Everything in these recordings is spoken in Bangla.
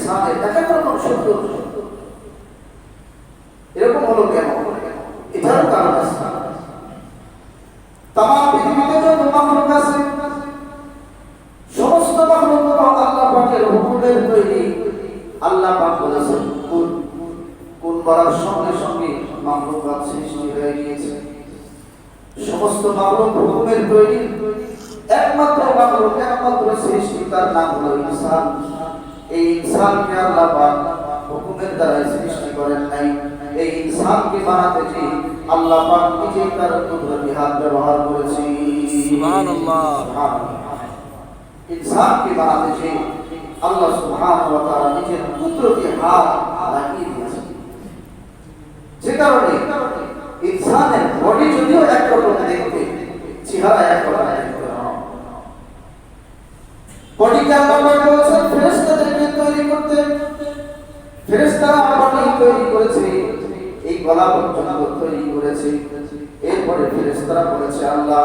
ইনসানের এক এক রকম সৌন্দর্য। এরকম হলো কেন? এটারও কারণ আছে। তামাম পৃথিবীতে যত মাখলুক আছে, সমস্ত মাখলুক আল্লাহ পাকের হুকুমের তৈরি। আল্লাহ পাক বলেছেন কুন, কুন বলার সঙ্গে সঙ্গে মাখলুকাত সৃষ্টি হয়ে গিয়েছে। সমস্ত মাখলুক হুকুমের তৈরি। একমাত্র মাখলুক, একমাত্র সৃষ্টি, তার নাম হলো ইনসান। এই ইনসানকে আল্লাহ পাক হুকুমের দ্বারা সৃষ্টি করেন নাই। এই ইনসানকে বানাতে যে আল্লাহ পাক নিজেই তার কুদরতি হাত ব্যবহার করেছেন। সুবহানাল্লাহ। ইনসানকে বানাতে যে আল্লাহ সুবহানাহু ওয়া তাআলা নিজের কুদরতি হাত লাগিয়ে দিয়েছেন। যে কারণে ইনসানের বডি যদিও একরকম দেখতে, চেহারা একরকম দেখতে হয়। বডিকে আল্লাহ পাক বলেছেন ফেরেশতাদেরকে তৈরি করতে। ফেরেশতারা বডি তৈরি করেছে, এই গলা পর্যন্ত তৈরি করেছে। এরপরে ফেরেশতারা বলেছে আল্লাহ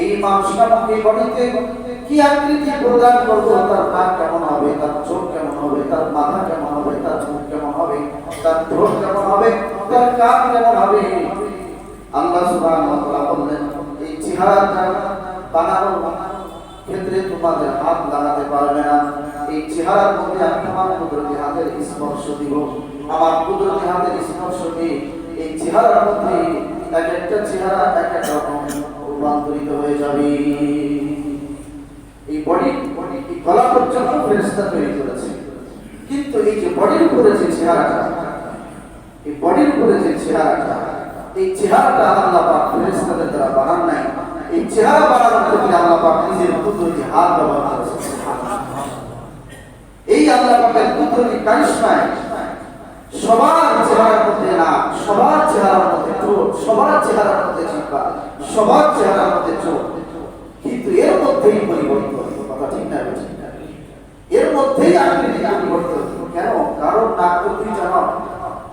এই মানুষটাকে বডিতে কি আকৃতি প্রদান করব, তার নাক কেমন হবে, তার চোখ কেমন হবে, তার মাথা কেমন হবে, তার মুখ কেমন হবে, তার ঠোঁট কেমন হবে, তার কান কেমন হবে। আল্লাহ সুবহানাহু ওয়া তাআলা বললেন এই চেহারাটা বানানোর ক্ষেত্রে তোমাদের হাত লাগাতে পারবে না। এই চেহারার মধ্যে আমি আমার কুদরতি হাতের স্পর্শ দিব। আমার কুদরতি হাতের স্পর্শ দিয়ে এই চেহারার মধ্যে এক একটা চেহারা এক এক রকম রূপান্তরিত হয়ে যাবে। এই বডি এই গলা পর্যন্ত ফেরেশতা তৈরি করেছে, কিন্তু এই যে বডির উপরে যে চেহারাটা, এই বডির উপরে যে চেহারাটা, এই চেহারাটা আল্লাহ পাক ফেরেশতাদের দ্বারা বানান নাই। এই চেহারা বানানোর ক্ষেত্রে আল্লাহ পাক নিজের কুদরতি হাত ব্যবহার করেছেন। এই আল্লাহ পাকের কুদরতি কারিশমায় সবার চেহারার মধ্যে না, সবার চেহারার মধ্যে ঠোঁট, সবার চেহারার মধ্যে জিহ্বা, সবার চেহারার মধ্যে চোখ, কিন্তু এর মধ্যেই পরিবর্তন। কথা ঠিক না? এর মধ্যেই আকৃতি পরিবর্তন। কেন? কারণ নাক তো তিনটা নয়,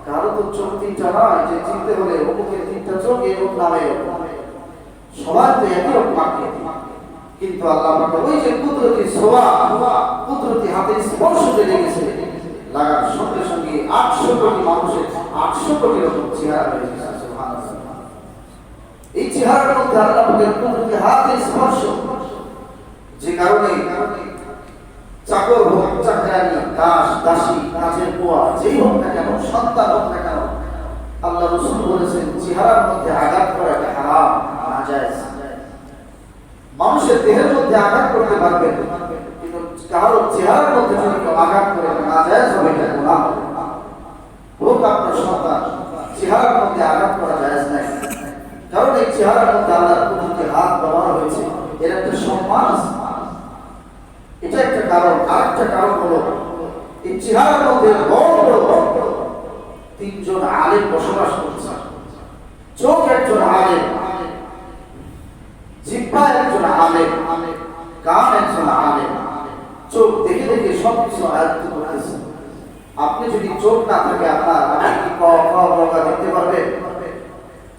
কারো তো চোখ তিনটা নয় যে চিনতে হলে অমুকের তিনটা চোখ এরকম নামে সবার তো একই রকম আকৃতি। কিন্তু আল্লাহ পাক ওই যে কুদরতি সোয়া, কুদরতি হাতের স্পর্শ লেগেছে, লাগার সঙ্গে সঙ্গে 800 কোটি মানুষের 800 কোটি রকম চেহারা হয়ে গেছে। সুবহানাল্লাহ। এই চেহারার মধ্যে আল্লাহ পাকের কুদরতি হাতের স্পর্শ, যে কারণে চাকর হোক, চাকরানি, দাস, দাসী, কাজের বুয়া, যেই হোক না কেন, সন্তান হোক না কেন, আল্লাহ রাসূল বলেছেন চেহারার মধ্যে আঘাত করা হারাম, নাজায়েজ। মানুষের দেহের মধ্যে আঘাত করতে পারবে, কিন্তু কারো চেহারার মধ্যে যদি কেউ আঘাত করে নাজায়েজ হবে, এটা গুনাহ হবে। হোক আপনার সন্তান, চেহারার মধ্যে আঘাত করা জায়েজ নাই, কারণ এই চেহারার মধ্যে আল্লাহর কুদরতি হাত ব্যবহার হয়েছে, এর একটা সম্মান আছে। এটা একটা কারণ। আরেকটা কারণ হলো এই চেহারার মধ্যে বড় বড় 3জন আলেম বসবাস করছে। চোখ একজন আলেম, জিহ্বা একজন আলেম, কান একজন আলেম। চোখ দেখে দেখে সবকিছু আয়ত্ত করতেছে। আপনি যদি চোখ না থাকে আপনার, আপনি কি ক খ গ ঘ দেখতে পারবেন?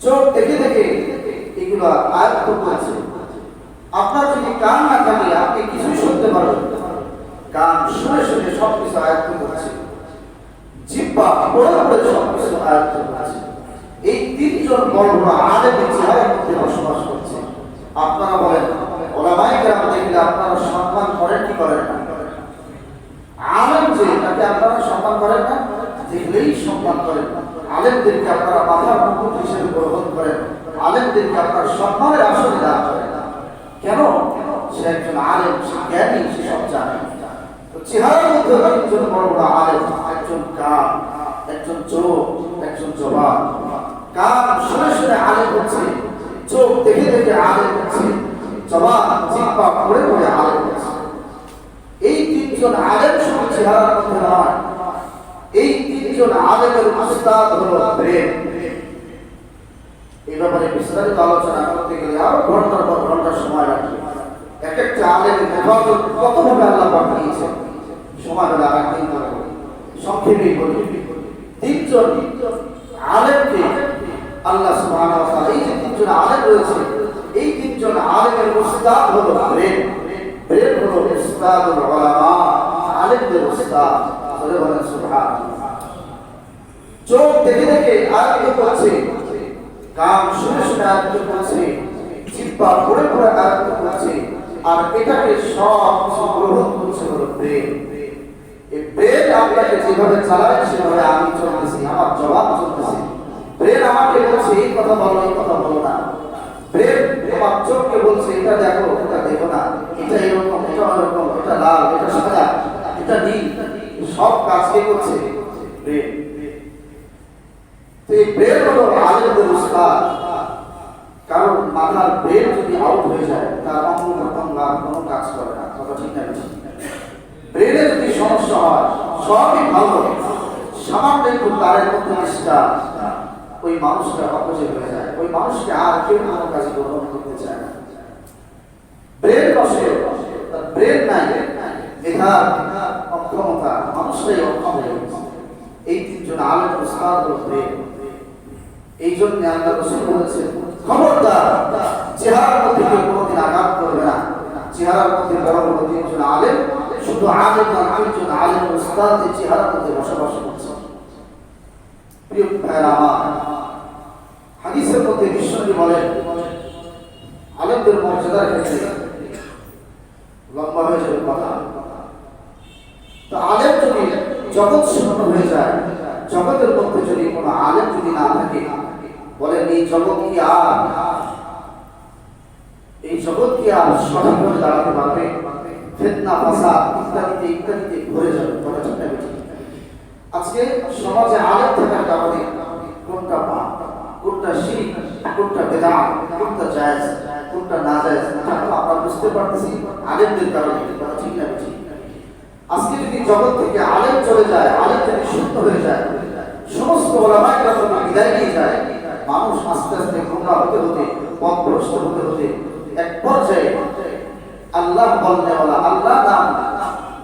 চোখ দেখে দেখে এগুলো আয়ত্ত করছে। আপনার যদি কান না থাকে আপনি কিছুই শুনতে পারবেন না। কান শুনে শুনে সবকিছু আয়ত্ত করছে। জিহ্বা পড়ে পড়ে সবকিছু আয়ত্ত করছে। এই 3জন বড় বড় আলেমের চেহারার মধ্যে বসবাস করছে। আপনারা বলেন ওলামায়ে কেরাম দেখলে আপনারা সম্মান করেন কি করেন না? আলেম যে, তাকে আপনারা সম্মান করেন না? দেখলেই সম্মান করেন। আলেমদেরকে আপনারা মাথার মুকুট হিসেবে গ্রহণ করেন। আলেমদেরকে আপনারা সম্মানের আসনে দান করেন। কেন? সে একজন আলেম, সে জ্ঞানী, সে সব জানে। চেহারার মধ্যে 3জন বড় বড় আলেম, একজন কান, একজন চোখ, একজন জবান। কান শুনে শুনে আলেম হচ্ছে, চোখ দেখে দেখে আলেম হচ্ছে, জবান জিহ্বা পড়ে পড়ে আলেম হচ্ছে। এই 3জন আলেম শুধু চেহারার মধ্যে নয়, এই 3জন আলেমের উস্তাদ হলো ব্রেন। এই ব্যাপারে বিস্তারিত আলোচনা করতে গেলে আরো ঘন্টার পর ঘন্টা সময় লাগবে। এক একটা আলেমের হেফাজত কতভাবে আল্লাহ পাক দিয়েছেন, সময় হলে আরেকদিন ধরে সংক্ষেপেই বলি। 3জন আলেমকে আল্লাহ সুবহানাহু ওয়া তাআলা, এই যে 3জন আলেম রয়েছে, এই 3জন আলেমের উস্তাদ হলো ব্রেন। ব্রেন হলো উস্তাদুল উলামা, আলেমদের উস্তাদ। বলে বলেন সুবহানাল্লাহ। চোখ দেখে দেখে আয়াত করছে, কান শুনে শুনে আয়াত করছে, জিহ্বা পড়ে পড়ে আয়াত করছে, আর এটাকে সব কিছু গ্রহণ করছে হলো ব্রেন। এই ব্রেন আপনাকে যেভাবে চালায় সেভাবে আমি চলতেছি, আমার জবাব চলতেছে। ব্রেন আমাকে বলছে এই কথা বলো, এই কথা বলো না। ব্রেন আমার চোখকে বলছে এটা দেখো, এটা দেখো না, এটা এরকম, এটা এরকম, এটা লাল, এটা সাদা, এটা নীল। সব কাজ কে করছে? ব্রেন। তো এই ব্রেন হলো আলেমদের উস্তাদ। কারণ মাথার ব্রেন যদি আউট হয়ে যায় তার অঙ্গ প্রত্যঙ্গ আর কোনো কাজ করে না। কথা ঠিক না? ব্রেনে যদি সমস্যা হয় সবই ভালো, সামান্য একটু তারের মধ্যে নিষ্ঠা, ওই মানুষটা অপচয় হয়ে যায়। ওই মানুষকে আর কেউ কোনো কাজে গ্রহণ করতে চায় না। ব্রেন নষ্ট, তার ব্রেন নাই, মেধার অক্ষমতা, মানুষটাই অক্ষম হয়ে গেছে। এই তিনজন আলেম উস্তাদ হলো ব্রেন। এই জন্য আল্লাহ রাসূল বলেছেন, খবরদার চেহারার মধ্যে কেউ কোনোদিন আঘাত করবে না। চেহারার মধ্যে বড় বড় তিনজন আলেম, শুধু আলেম না, তিনজন আলেম উস্তাদ এই চেহারার মধ্যে বসবাস করছে। প্রিয় ভাইরা আমার, হাদিসের মধ্যে বিশ্বনবী বলেন আলেমদের মর্যাদার ক্ষেত্রে লম্বা হয়ে যাবে কথা। তো আলেম যদি জগৎ শূন্য হয়ে যায়, জগতের মধ্যে যদি কোনো আলেম যদি না থাকে, বলেন এই জগৎ কি আর সঠিকভাবে দাঁড়াতে পারবে? ফিতনা, ফাসাদ ইত্যাদিতে ইত্যাদিতে ভরে যাবে। কথা ঠিক না? আজকে সমাজে আলেম থাকার কারণে কোনটা পাপ, কোনটা শিরক, কোনটা বেদাত, কোনটা জায়েজ, কোনটা নাজায়েজ, এটা আমরা বুঝতে পারতেছি আলেমদের কারণে। কথা ঠিক না? আজকে যদি জগৎ থেকে আলেম চলে যায়, আলেম যদি শূন্য হয়ে যায়, সমস্ত ওলামায়ে কেরাম বিদায় নিয়ে যায়, মানুষ আস্তে আস্তে গোমরাহ হতে হতে, পথভ্রষ্ট হতে হতে এক পর্যায়ে আল্লাহ বলনেওয়ালা, আল্লাহ নাম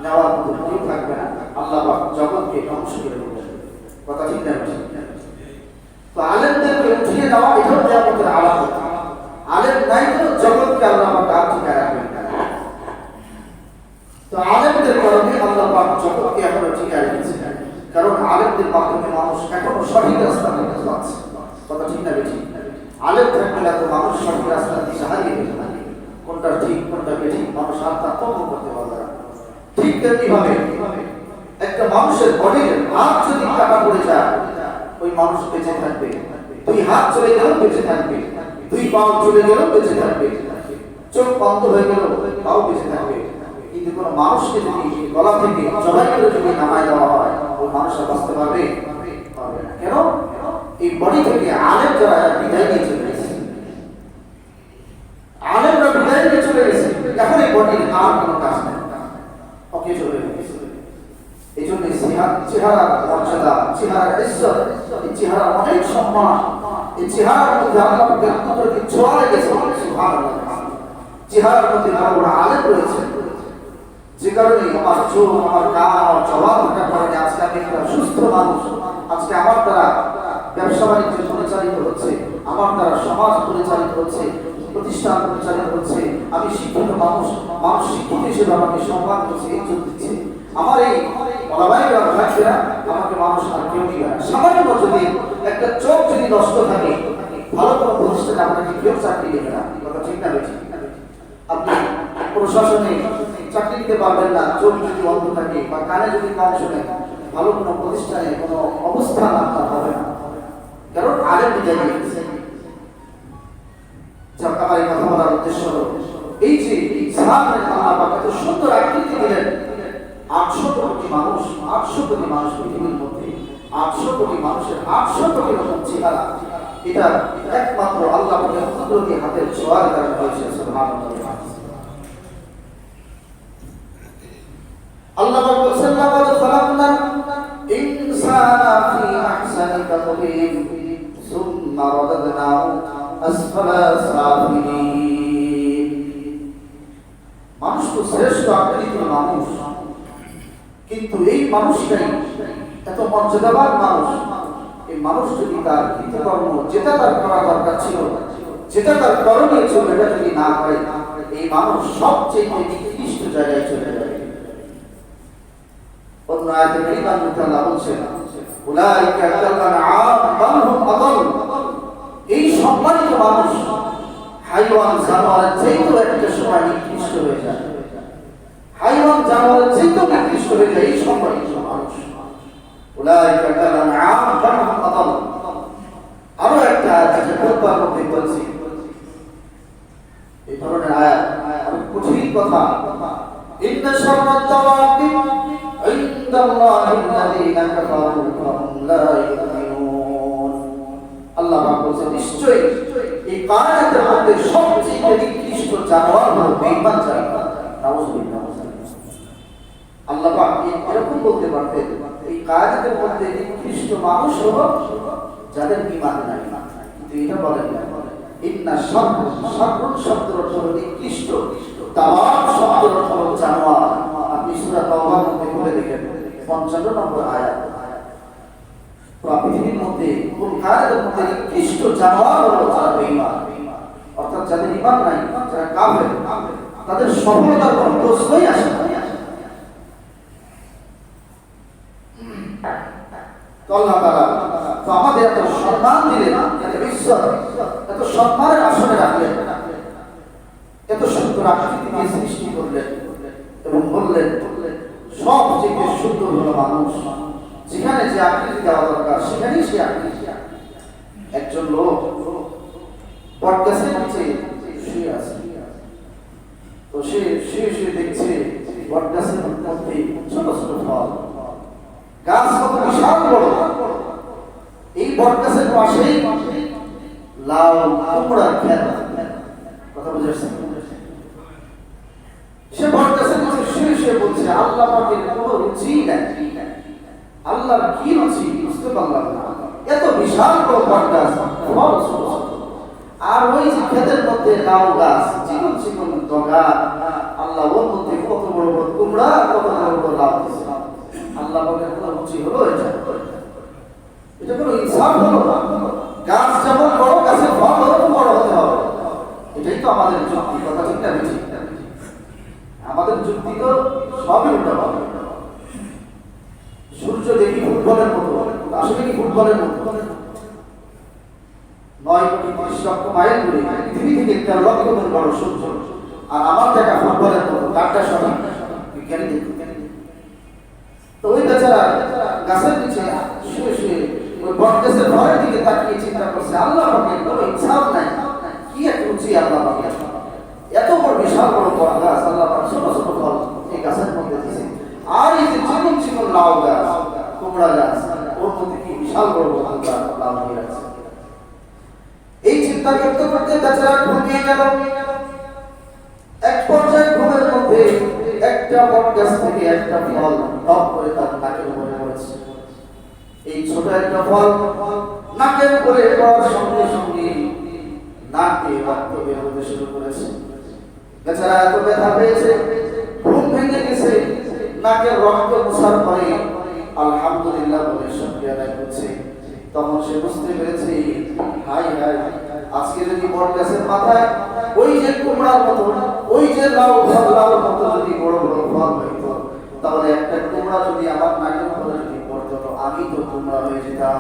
নেওয়ার মতো কেউ থাকবে না। আল্লাহ পাক জগৎকে ধ্বংস করে দেবেন। কথা ঠিক না? তো আলেমদেরকে উঠিয়ে দেওয়া এটাও কিয়ামতের আলামত। আলেম নাই তো জগৎকে আল্লাহ পাক আর ঠিকায় রাখবেন না। তো আলেমদের কারণে আল্লাহ পাক জগৎকে এখনো ঠিকায় রেখেছেন। কারণ আলেমদের মাধ্যমে মানুষ এখনো সঠিক রাস্তা পেতে পারছে। কথা ঠিক না? আলেম থাকলে এত মানুষ সঠিক রাস্তার দিশা হারিয়ে ফেলবে না। কোনটা ঠিক কোনটা বেঠিক মানুষ আর তারতম্য করতে পারবে না। ঠিক তেমনি ভাবে একটা মানুষের বডির হাত যদি কাটা পড়ে যায়, ওই মানুষ বেঁচে থাকবে। দুই হাত চলে গেলেও বেঁচে থাকবে, দুই পাও চলে গেলেও বেঁচে থাকবে, চোখ বন্ধ হয়ে গেলেও তাও বেঁচে থাকবে। কিন্তু কোনো মানুষকে যদি গলা থেকে জবাই করে যদি নামায় দেওয়া হয়, ওই মানুষটা বাঁচতে পারবে? পারবে না। কেন? এই বডি থেকে আলেম যারা বিদায় নিয়ে চলে গেছে, আলেমরা বিদায় নিয়ে চলে গেছে, এখন এই বডির আর কোনো কাজ নেই, ওকে চলে গেছে। এই জন্য চেহারার মর্যাদা, চেহারার ইজ্জত, এই চেহারার অনেক সম্মান, এই চেহারার মধ্যে আল্লাহ পাকের কুদরতি ছোঁয়া লেগেছে। সুবহানাল্লাহ। চেহারার মধ্যে বড় বড় আলেম রয়েছে, যে কারণে আমার চোখ, আমার কান, আমার জবান থাকার কারণে আজকে আমি একটা সুস্থ মানুষ। আজকে আমার দ্বারা ব্যবসা বাণিজ্য পরিচালিত হচ্ছে, আমার দ্বারা সমাজ পরিচালিত হচ্ছে, প্রতিষ্ঠান পরিচালিত হচ্ছে। আমি শিক্ষিত মানুষ, মানুষ শিক্ষিত হিসেবে আমাকে সম্মান করছে, ইজ্জত দিচ্ছে। আমার এই ওলামায়ে কেরাম থাকবে না, আমাকে মানুষ আর কেউ দিবে না। সামান্য যদি একটা চোখ যদি নষ্ট থাকে, ভালো কোনো প্রতিষ্ঠানে আপনাকে কেউ চাকরি দেবে না। কথা ঠিক না? আপনি প্রশাসনে চাকরি দিতে পারবেন না চোখ যদি অন্ধ থাকে বা কানে যদি কম শোনে, ভালো কোনো প্রতিষ্ঠানে কোনো অবস্থান আপনার হবে না। কারণ আলেম বিদায় নিয়ে গেছে। আমার এই কথা বলার উদ্দেশ্য হলো এই যে ইসলামের আল্লাহ পাক এত সুন্দর আকৃতি দিলেন। 800 কোটি মানুষ, 800 কোটি মানুষ পৃথিবীর মধ্যে, 800 কোটি মানুষের 800 কোটি রকম চেহারা। এটা একমাত্র আল্লাহ পাকের কুদরতি হাতের ছোঁয়ার কারণে হয়েছে। সুবহানাল্লাহ। আল্লাহ পাক বলেন, লাকাদ খালাকনাল ইনসানা ফি আহসানি তাকওয়িম সুম্মা রাদাদনাহু আসফালা সাফিলিন। মানুষ তো শ্রেষ্ঠ আকৃতির মানুষ, কিন্তু এই মানুষটাই এত মর্যাদাবান মানুষ। এই মানুষ যদি তার কৃতকর্ম, যেটা তার করা দরকার ছিল, যেটা তার করণীয় ছিল, এটা যদি না করে, এই মানুষ সবচেয়ে নিকৃষ্ট জায়গায় চলে যাবে। অন্য আয়াতে কারিমার মধ্যে আল্লাহ বলছেন উলাইকা কাল আনআম বাল হুম আদাল, এই সম্মানিত মানুষ হাইওয়ান জানোয়ারের চেয়েও একটা সময় নিকৃষ্ট হয়ে যায়, হাইওয়ান জানোয়ারের চেয়েও নিকৃষ্ট হয়ে যায় এই সম্মানিত মানুষ। উলাইকা কাল আনআম বাল হুম আদাল। আরো একটা যেটা বলবার মধ্যে বলছি, এই ধরনের আয়াত অনেক কঠিন কথা। ইন্না শাররাত দাওয়াবি ইনদাল্লাহিল্লাযীনা কাফারু ফাহুম লা ইউমিনুন। আল্লাহ পাক বলেন নিশ্চয়ই এই কায়নাতের মধ্যে সবচেয়ে নিকৃষ্ট জানোয়ার হলো বেঈমান জানোয়ার। নাউযুবিল্লাহ। আল্লাহ পাক এরকম বলতে পারতেন এই কায়নাতের মধ্যে নিকৃষ্ট মানুষ হলো যাদের ঈমান নাই, কিন্তু এটা বলেন না। ইন্না শাররুন শব্দের অর্থ হলো নিকৃষ্ট, দাওয়াব শব্দের অর্থ হলো জানোয়ার। আপনি সূরা তাওবার মধ্যে খুলে দেখেন 55 নম্বর আয়াত। পৃথিবীর মধ্যে কোন কায়নাতের মধ্যে নিকৃষ্ট জানোয়ার হলো যারা বেঈমান, অর্থাৎ যাদের ঈমান নাই, যারা কাফের, তাদের সফলতার কোনো প্রশ্নই আসে না। আল্লাহ তাআলা তো আমাদের এত সম্মান দিলেন, এত ইজ্জত, এত সম্মানের আসনে রাখলেন, এত সুন্দর আকৃতি দিয়ে সৃষ্টি করলেন এবং বললেন সবচেয়ে সুন্দর হলো মানুষ, যেখানে যে আকৃতি দেওয়া দরকার সেখানেই সে আকৃতি। একজন লোক বটগাছের নিচে শুয়ে আছে, তো সে শুয়ে শুয়ে দেখছে বটগাছের মধ্যে ছোট ছোট ফল, গাছ কত বিশাল বড়। এই বটগাছের পাশেই লাউ কুমড়ার ক্ষেত। কথা বুঝেছেন? সে বটগাছের নিচে শুয়ে শুয়ে বলছে আল্লাহ পাকের কোনো রুচি নাই, আল্লাহর কি রুচি বুঝতে পারলাম না। এত বিশাল বড় বটগাছ, ফল ছোট ছোট, আর ওই যে ক্ষেতের মধ্যে লাউ গাছ, চিকন চিকন ডগা, আল্লাহ ওর মধ্যে কত বড় বড় কুমড়া, কত বড় বড় লাউ দিয়েছে। আল্লাহ পাকের কোনো রুচি হলো এটা? এটা কোনো ইনসাফ হলো? গাছ যেমন বড়, গাছের ফল ওরকম বড় হতে হবে। এটাই তো আমাদের যুক্তি, কথা ঠিক না বেশি? আমাদের যুক্তি তো সবই উল্টো হবে। সূর্য দেখি ফুটবলের মতো, আসলে কি ফুটবলের মতো? 9,30,00,000 মাইল দূরে পৃথিবী থেকে 13 লক্ষ গুণ বড় সূর্য, আর আমার দেখা ফুটবলের মতো। কারটা সঠিক? বিজ্ঞানী দেখুন। তো ওই বেচারা গাছের নিচে শুয়ে শুয়ে ওই বটগাছের ভয়ের দিকে তাকিয়ে চিন্তা করছে আল্লাহ পাকের কোনো ইনসাফ নাই, কি এক রুচি আল্লাহ পাকের। এত বড় বিশাল বড় বটগাছ, আল্লাহ পাক ছোট ছোট ফল এই গাছের মধ্যে দিয়েছে, আর এই যে চিকন চিকন লাউ গাছ, কুমড়া গাছ, ওর মধ্যে কি বিশাল বড় বড় লাউ দিয়ে আছে। এই চিন্তা করতে করতে বেচারা ঘুমিয়ে গেল। এক পর্যায়ে ঘুমের মধ্যে একটা বটগাছ থেকে একটা ফল টপ করে তার নাকের উপরে পড়েছে। এই ছোট একটা ফল নাকের উপরে পড়ার সঙ্গে সঙ্গে নাকে রক্ত বের হতে শুরু করেছে। বেচারা এত ব্যথা পেয়েছে, ঘুম ভেঙে গেছে। নাকের রক্ত মোছার পরে আলহামদুলিল্লাহ বলে শুকরিয়া আদায় করছে। তখন সে বুঝতে পেরেছে হাই হাই, আজকে যদি বটগাছের মাথায় ওই যে কুমড়ার মতো, ওই যে লাউর মতো যদি বড় বড় ফল হইতো, তাহলে একটা কুমড়া যদি আমার নাকের উপরে যদি পড়তো, তো আমি তো কুমড়া হয়ে যেতাম।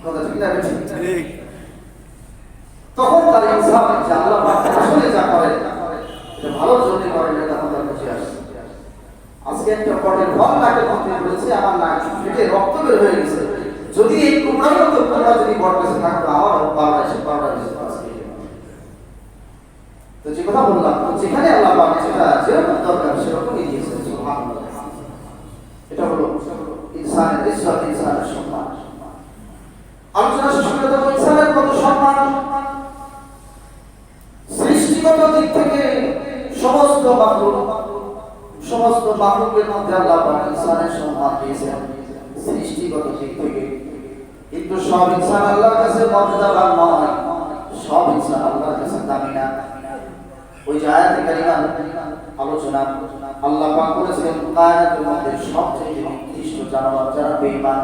কথা ঠিক না? ঠিক। তখন তার ইনসাফ যে আল্লাহ পাক আসলে যা করেন এটা ভালোর জন্য করেন, এটা তখন তার বুঝে আসে। আজকে একটা বটের ফল নাকের মধ্যে পড়েছে, আমার নাক ফেটে রক্ত বের হয়ে গেছে। যদি এই কুমড়ার মতো কুমড়া যদি বটগাছে থাকতো, আমার পাউডার তো যে কথা বললাম, যেখানে আল্লাহ পাক যেটা যেরকম দরকার সেরকমই দিয়েছেন। সুবহানাল্লাহ। এটা হলো ইনসানের ইজ্জত, ইনসানের সম্মান। আলোচনা শেষ করে দেব ইনসানের কত সম্মান। সৃষ্টিগত দিক থেকে সমস্ত মাখলুকের মধ্যে আল্লাহ পাক ইনসানের সম্মান দিয়েছেন সৃষ্টিগত দিক থেকে। কিন্তু সব ইনসান আল্লাহর কাছে মর্যাদাবান নয়, সব ইনসান আল্লাহর কাছে দামি না। ওই যে আয়াতে কারিমার আলোচনা আল্লাহ পাক করেছেন কায়নাতের মধ্যে সবচেয়ে নিকৃষ্ট জানোয়ার যারা বেঈমান।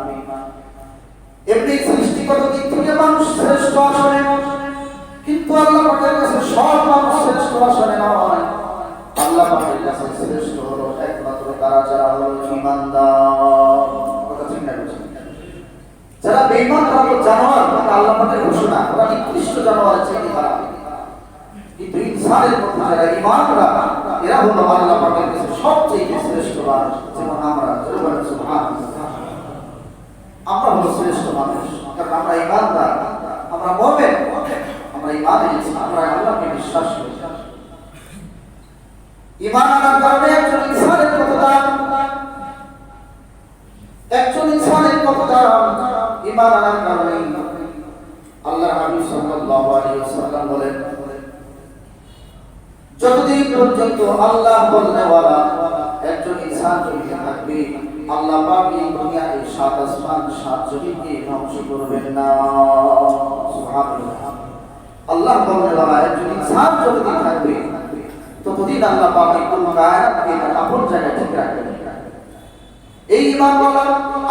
এমনি সৃষ্টিগত দিক থেকে মানুষ শ্রেষ্ঠ আসনে, কিন্তু আল্লাহ পাকের কাছে সব মানুষ শ্রেষ্ঠ আসনে নয়। আল্লাহ পাকের কাছে শ্রেষ্ঠ হলো একমাত্র তারা যারা হলো ঈমানদার। কথা ঠিক না? যারা বেঈমান তারা তো জানোয়ার, আল্লাহ পাকের ঘোষণা, ওরা নিকৃষ্ট জানোয়ারের চেয়ে খারাপ। কিন্তু ইনসানের মধ্যে যারা ঈমানরা, এরা হলো আল্লাহ পাকের কাছে সবচেয়ে শ্রেষ্ঠ মানুষ। যেমন আমরা সুবহানাল্লাহ, আমরা হলো শ্রেষ্ঠ মানুষ, কারণ আমরা ঈমানদার, আমরা মুমিন, আমরা ঈমান এনেছি, আমরা আল্লাহকে বিশ্বাস করি। ঈমান আনার কারণে একজন ইনসানের কত দাম, একজন ইনসানের কত দাম। ঈমান আনার কারণে আল্লাহর হাবিব সাল্লাল্লাহু আলাইহি ওয়াসাল্লাম বলেন, যতদিন পর্যন্ত আল্লাহ বলনেওয়ালা একজন ইনসান জমিনে থাকবে, আল্লাহ পাক এই দুনিয়ায় সাত আসমান সাত জমিনকে ধ্বংস করবেন না। সুবহানাল্লাহ। আল্লাহ বলনেওয়ালা একজন ইনসান যতদিন থাকবে, ততদিন আল্লাহ পাক এই পুরো কায়নাতকে আপন জায়গায় ঠিক রাখবেন। এই ঈমানওয়ালা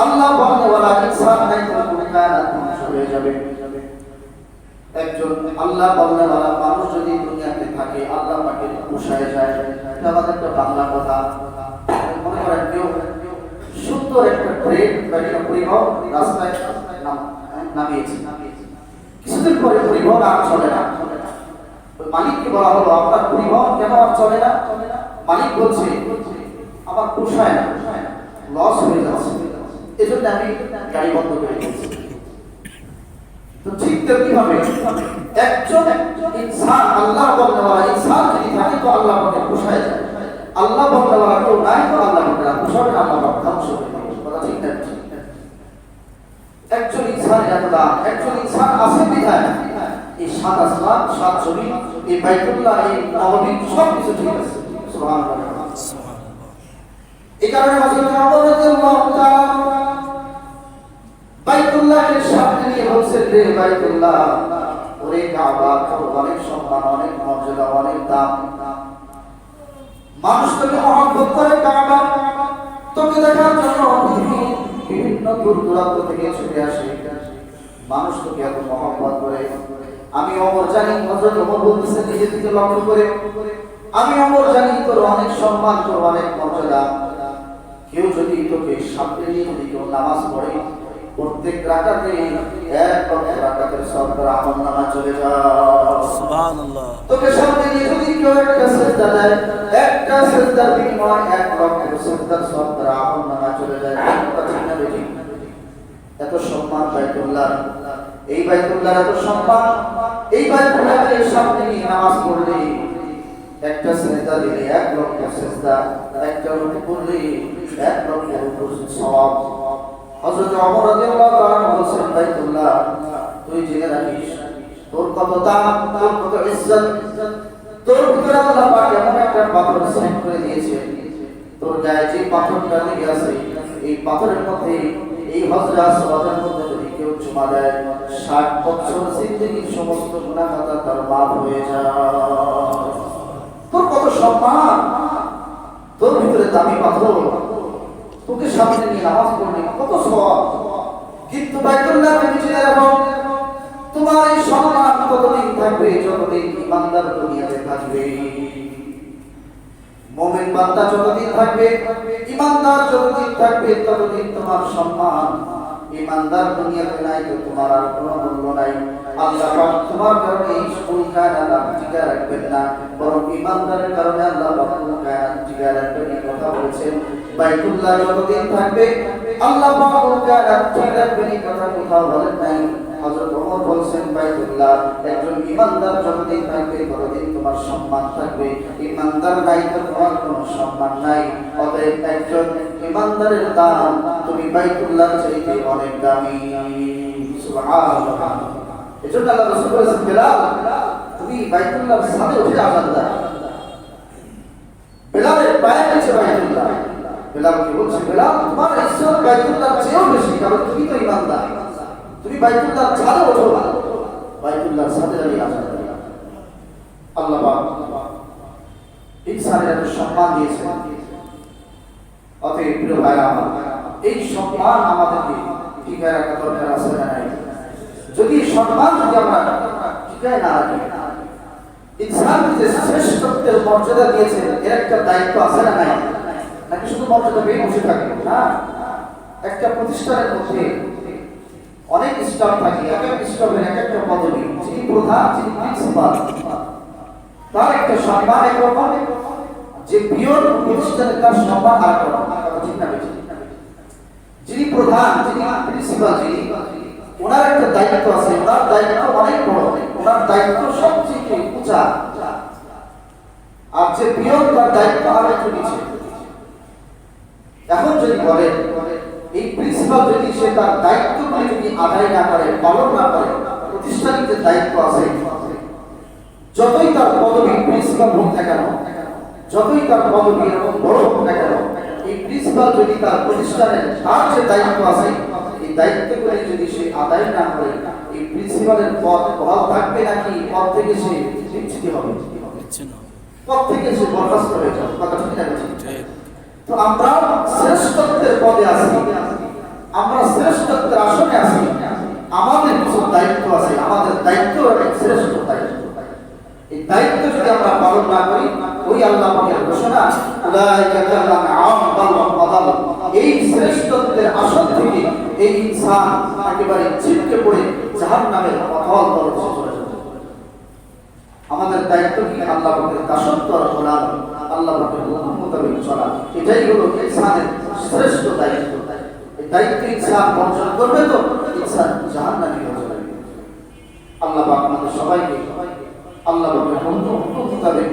আল্লাহ বলনেওয়ালা ইনসান নাই তো পুরো কায়নাত ধ্বংস হয়ে যাবে। একজন আল্লাহ বলনেওয়ালা মানুষ যদি দুনিয়াতে থাকে, আল্লাহ পাকের পোষায় যায়। এটা আমাদের একটা বাংলা কথা। মনে করেন কেউ সুন্দর একটা ট্রেন বা একটা পরিবহন রাস্তায় নামিয়েছে, কিছুদিন পরে পরিবহন আর চলে না। মালিককে বলা হলো, আপনার পরিবহন কেন আর চলে না? মালিক বলছে, আমার পোষায় না, লস হয়ে যাচ্ছে, এজন্য আমি গাড়ি বন্ধ করে দিয়েছি। তো ঠিক তেমনিভাবে একজন ইনসান আল্লাহ বলনেওয়ালা ইনসান যদি থাকে, তো আল্লাহ পাকে পোষায় যায়। আল্লাহ বলনেওয়ালা কেউ নাই, তো আল্লাহ পাকে পোষাবে না, আল্লাহ পাক ধ্বংস করে দেবে। কথা ঠিক না? একজন ইনসান এত দাম, একজন ইনসান আছে বিধায় এই সাত আসমান সাত জমিন, এই বাইতুল্লাহ, এই নববী সব কিছু ঠিক আছে। সুবহানাল্লাহ। এই কারণে হযরত ওমর রাদিয়াল্লাহু তাআলা বাইতুল্লাহকে সামনে নিয়ে বলছেন, রে বাইতুল্লাহ, ওরে কাবা, তোর অনেক সম্মান, অনেক মর্যাদা, অনেক দাম। মানুষ তোকে মহব্বত করে, কাবা তোকে দেখার জন্য বিভিন্ন দূর দূরান্ত থেকে ছুটে আসে। মানুষ তোকে এত মহব্বত করে। আমি ওমর জানি, হযরত ওমর বলতেছেন নিজে থেকে লক্ষ্য করে, আমি ওমর জানি তোর অনেক সম্মান, তোর অনেক মর্যাদা। কেউ যদি তোকে সামনে নিয়ে যদি কেউ নামাজ পড়ে, প্রত্যেক রাকাতে এক রাকাতের সওয়াবের আমলনামা চলে যায়। সুবহানাল্লাহ। তোকে সামনে নিয়ে যদি কেউ একটা সিজদা দেয়, একটা সিজদার বিনিময়ে 1 লক্ষ সিজদার সওয়াবের আমলনামা চলে যায়। ঠিক না বেটি? এত সম্মান বাইতুল্লাহ, এই বাইতুল্লাহর এত সম্মান, এই বাইতুল্লাহর সামনে নিয়ে নামাজ পড়লে, একটা সিজদা দিলে 1 লক্ষ সিজদা, একটা রুকু করলে 1 লক্ষ রুকুর সওয়াব। হযরত ওমর রাদিয়াল্লাহু তাআলা বলেন, বাইতুল্লাহ তুই জেনে রাখিস, তোর কত দাম, তোর কত ইজ্জত, তোর ভিতরে আল্লাহ পাক এমন একটা পাথর সেট করে দিয়েছে, তোর গায়ে যে পাথরটা লেগে আছে, এই পাথরের মধ্যে, এই হযরত আসওয়াদের মধ্যে যদি কেউ চুমা দেয়, 60 বছর জিন্দেগীর সমস্ত গুনাহ খাতা তার মাফ হয়ে যায়। তোর কত সম্মান, তোর ভিতরে দামি পাথর, তোকে সামনে নিয়ে নামাজ পড়লে কত সওয়াব। কিন্তু বাইতুল্লাহকে নিচে রাখো, তোমার এই সম্মান ততদিন থাকবে যতদিন ঈমানদার দুনিয়াতে থাকবে। মুমিন বান্দা যতদিন থাকবে, ঈমানদার যতদিন থাকবে, ততদিন তোমার সম্মান। ঈমানদার দুনিয়াতে নাই তো তোমার আর কোনো মূল্য নাই। আল্লাহ পাক তোমার কারণে এই সকল কায়নাত টিকে রাখবেন না, বরং ঈমানদারের কারণে আল্লাহ পাক পুরো কায়নাত টিকে রাখবেন। এই কথা বলেছেন। বাইতুল্লাহ যতদিন থাকবে, আল্লাহ পাক পুরো কায়নাত টিকে রাখবেন। এই কথা কোথাও বলেন নাই। হযরত ওমর বলেছেন, বাইতুল্লাহ একজন ঈমানদার যতদিন থাকবে, ততদিন তোমার সম্মান থাকবে। ঈমানদার নাই তো তোমার কোনো সম্মান নাই। অতএব একজন ঈমানদারের দাম তুমি বাইতুল্লাহর চাইতে অনেক দামি। সুবহানাল্লাহ। এজন্য আল্লাহ রাসূল বলেছেন, বেলাল তুমি বাইতুল্লাহর ছাদে উঠে আযান দাও। বেলালের পায়ের নিচে বাইতুল্লাহ। বেলালকে বলছে, বেলাল তোমার ইজ্জত বাইতুল্লাহর চেয়েও বেশি, কারণ তুমি তো ঈমানদার। তুমি বাইতুল্লাহর ছাদে ওঠো না, বাইতুল্লাহর ছাদে দাঁড়িয়ে আযান দাও। আল্লাহ পাক ইনসানের এত সম্মান দিয়েছেন। অতএব প্রিয় ভাইরা আমার, এই সম্মান আমাদেরকে টিকায় রাখা দরকার আছে না নাই? যদি সম্মান যদি আমরা টিকায় না রাখি, ইনসানকে যে শ্রেষ্ঠত্বের মর্যাদা দিয়েছেন, এর একটা দায়িত্ব আছে না নাই? নাকি শুধু মর্যাদা পেয়ে বসে থাকে না। একটা প্রতিষ্ঠানের মধ্যে অনেক স্টাফ থাকে, এক এক স্টাফের এক একটা পদবি, যিনি প্রধান, যিনি প্রিন্সিপাল, তার একটা সম্মান একরকম, যে পিওর প্রতিষ্ঠানের তার সম্মান আর রকম। ঠিক না বেশি? যিনি প্রধান, যিনি প্রিন্সিপাল, যিনি ওনার একটা দায়িত্ব আছে, ওনার দায়িত্ব অনেক বড়, ওনার দায়িত্ব সবচেয়ে উঁচা। আর যে পিওর তার দায়িত্ব আর একটু নিচে। এখন যদি বলে এই প্রিন্সিপাল যদি সে তার দায়িত্বগুলি যদি আদায় না করে, পালন না করে, প্রতিষ্ঠানিক যে দায়িত্ব আছে, যতই তার পদবি প্রিন্সিপাল হোক না কেন, যতই তার পদবি এরকম বড় হোক না কেন, এই প্রিন্সিপাল যদি তার প্রতিষ্ঠানের তার যে দায়িত্ব আছে, এই দায়িত্বগুলি যদি সে আদায় না করে, এই প্রিন্সিপালের পদ বহাল থাকবে নাকি পদ থেকে সে বিচ্যুতি হবে, পদ থেকে সে বরখাস্ত হয়ে যাবে। কথা ঠিক না? তো আমরা শ্রেষ্ঠত্বের পদে আছি, আমরা শ্রেষ্ঠত্বের আসনে আছি, আমাদের কিছু দায়িত্ব আছে, আমাদের দায়িত্ব অনেক শ্রেষ্ঠ দায়িত্ব। এই দায়িত্ব যদি আমরা পালন না করি, ওই আল্লাহ পাকের ঘোষণা, উলাইকা কাল্লাযিনা আ'তাদাল, এই শ্রেষ্ঠত্বের আসন থেকে এই ইনসান একেবারে ছিটকে পড়ে জাহান্নামের অতল তলদেশে চলে যাবে। আমাদের দায়িত্ব কি? আল্লাহ পাকের দাসত্ব আর গোলামি, আল্লাহ পাকের হুকুম মোতাবেক চলা, এটাই হলো ইনসানের শ্রেষ্ঠ দায়িত্ব। এই দায়িত্ব ইনসান বর্জন করবে তো ইনসান জাহান্নামী হয়ে যাবে। আল্লাহ পাক আমাদের সবাইকে আল্লাহ পাকের হুকুম মোতাবেক